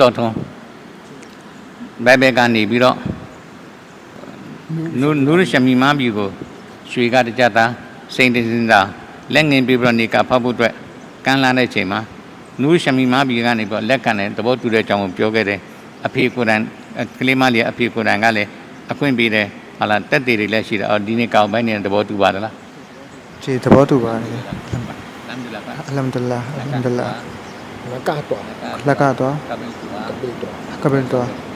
စောထွန်းဘဲဘဲကနေပြီးတော့နူးရှမီမားပြီကိုရွှေကတကြတာစိန်တစင်းသာလက်ငင်းပြီးတော့နေကဖောက်ဖို့အတွက်ကမ်းလာတဲ့အချိန်မှာနူးရှမီမားပြီကနေပြီးတော့လက်ကန်တဲ့သဘောတူတဲ့အကြောင်းကိုပြောခဲ့တယ်အဖေကိုယ်တိုင်ကလေးမလေးအဖေကိုယ်တိုင်ကလည်းအခွင့်ပေးတယ်ဟာလာတက်တွေလည်းရှိတယ်အော်ဒီနေ့ကောင်းပိုင်းနေတဲ့သဘောတူပါတယ်လား ဒီသဘောတူပါတယ် အလမ်ဒူလ္လာ အလမ်ဒူလ္လာ Nakatwa. လက်ကတော့ ကဘယ်တူပါ Kapiltwa. ကပလ်တော့